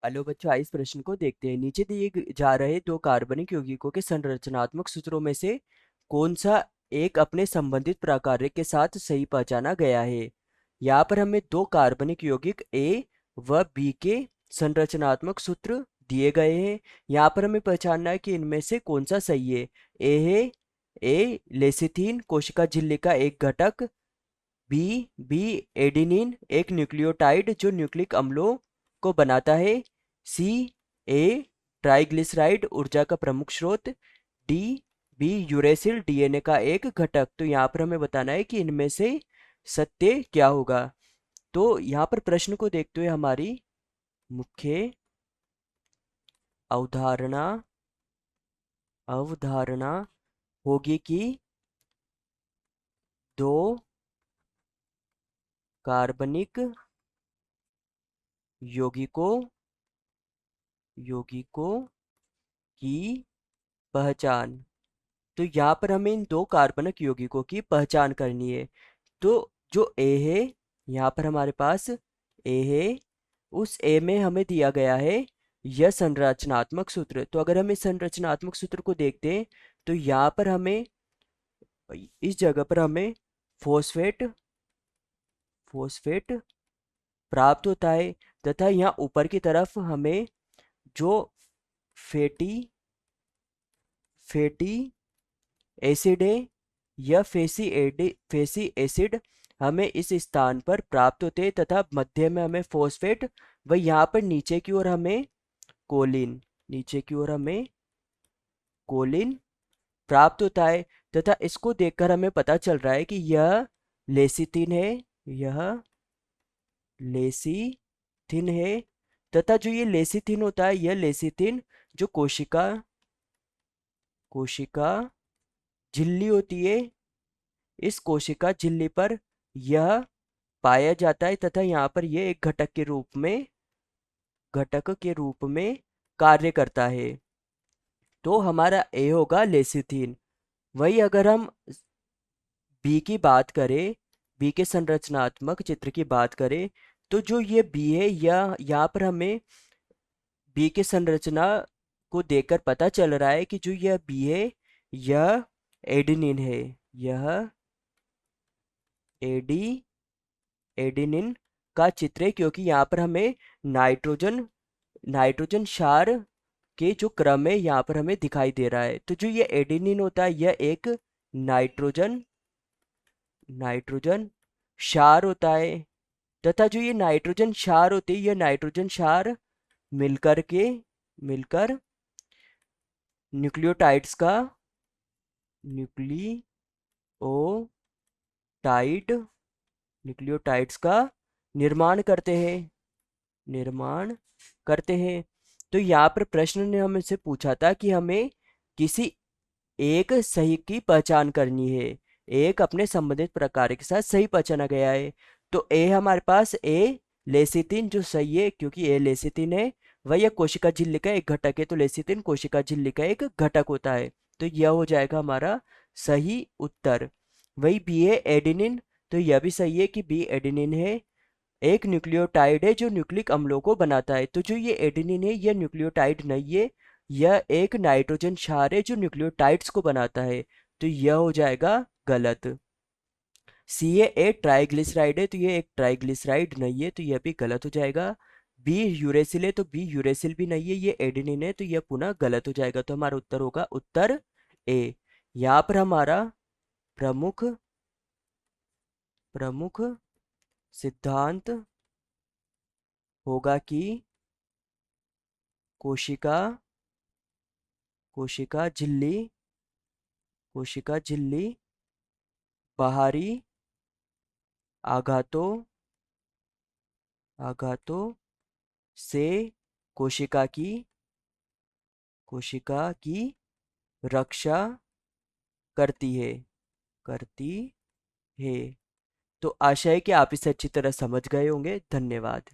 Hello बच्चों, इस प्रश्न को देखते हैं। नीचे दिए जा रहे दो कार्बनिक यौगिकों के संरचनात्मक सूत्रों में से कौन सा एक अपने संबंधित प्रकार्य के साथ सही पहचाना गया है। यहाँ पर हमें दो कार्बनिक यौगिक ए व बी के संरचनात्मक सूत्र दिए गए हैं। यहाँ पर हमें पहचानना है कि इनमें से कौन सा सही है। ए है ए लेसिथीन, कोशिका झिल्ली का एक घटक। बी बी एडेनिन, एक न्यूक्लियोटाइड जो न्यूक्लिक अम्लों को बनाता है। सी ए ट्राइग्लिसराइड, ऊर्जा का प्रमुख स्रोत। डी बी यूरेसिल, डीएनए का एक घटक। तो यहाँ पर हमें बताना है कि इनमें से सत्य क्या होगा। तो यहाँ पर प्रश्न को देखते हुए हमारी मुख्य अवधारणा अवधारणा होगी कि दो कार्बनिक यौगिकों यौगिकों की पहचान। तो यहाँ पर हमें इन दो कार्बनिक यौगिकों की पहचान करनी है। तो जो ए है, यहाँ पर हमारे पास ए है, उस ए में हमें दिया गया है यह संरचनात्मक सूत्र। तो अगर हम इस संरचनात्मक सूत्र को देखते हैं तो यहाँ पर हमें इस जगह पर हमें फोस्फेट फोस्फेट प्राप्त होता है, तथा यहाँ ऊपर की तरफ हमें जो फैटी फैटी एसिड है या फैसी एसिड हमें इस स्थान पर प्राप्त होते हैं, तथा मध्य में हमें फोस्फेट व यहाँ पर नीचे की ओर हमें कोलिन नीचे की ओर हमें कोलिन प्राप्त होता है। तथा इसको देखकर हमें पता चल रहा है कि यह लेसिथिन है, यह लेसिथिन है। तथा जो ये लेसिथिन होता है, यह लेसिथिन जो कोशिका कोशिका झिल्ली होती है, इस कोशिका झिल्ली पर यह पाया जाता है, तथा यहाँ पर यह एक घटक के रूप में कार्य करता है। तो हमारा ए होगा लेसिथिन। वही अगर हम बी की बात करें, बी के संरचनात्मक चित्र की बात करें, तो जो ये बी है, यह यहाँ पर हमें बी के संरचना को देखकर पता चल रहा है कि जो यह बी है, यह एडेनिन है, यह एडी एडेनिन का चित्र है, क्योंकि यहाँ पर हमें नाइट्रोजन नाइट्रोजन क्षार के जो क्रम है यहाँ पर हमें दिखाई दे रहा है। तो जो ये एडेनिन होता है, यह एक नाइट्रोजन नाइट्रोजन क्षार होता है, तथा जो ये नाइट्रोजन क्षार होते हैं, यह नाइट्रोजन क्षार मिलकर न्यूक्लियोटाइड्स का न्यूक्लियोटाइड न्यूक्लियोटाइड्स का निर्माण करते हैं निर्माण करते हैं। तो यहाँ पर प्रश्न ने हमसे पूछा था कि हमें किसी एक सही की पहचान करनी है। एक अपने संबंधित प्रकार के साथ सही पहचाना गया है। तो ए हमारे पास ए लेसिथिन जो सही है, क्योंकि ए लेसिथिन है, वह यह कोशिका झिल्ली का एक घटक है। तो लेसिथिन कोशिका झिल्ली का एक घटक होता है। तो यह हो जाएगा हमारा सही उत्तर। वही बी है एडेनिन, तो यह भी सही है कि बी एडेनिन है, एक न्यूक्लियोटाइड है जो न्यूक्लिक अम्लों को बनाता है। तो जो ये एडेनिन है, यह न्यूक्लियोटाइड नहीं है, यह एक नाइट्रोजन क्षार है जो न्यूक्लियोटाइड्स को बनाता है। तो यह हो जाएगा गलत। सी ए ट्राइग्लिसराइड है, तो ये एक ट्राइग्लिसराइड नहीं है, तो यह भी गलत हो जाएगा। बी यूरेसिल है, तो बी यूरेसिल भी नहीं है, ये एडेनिन है, तो यह पुनः गलत हो जाएगा। तो हमारा उत्तर होगा उत्तर ए। यहाँ पर हमारा प्रमुख प्रमुख सिद्धांत होगा कि कोशिका कोशिका झिल्ली कोशिका झिल्ली बाहरी आघातों आघातों से कोशिका की रक्षा करती है। तो आशा है कि आप इसे अच्छी तरह समझ गए होंगे। धन्यवाद।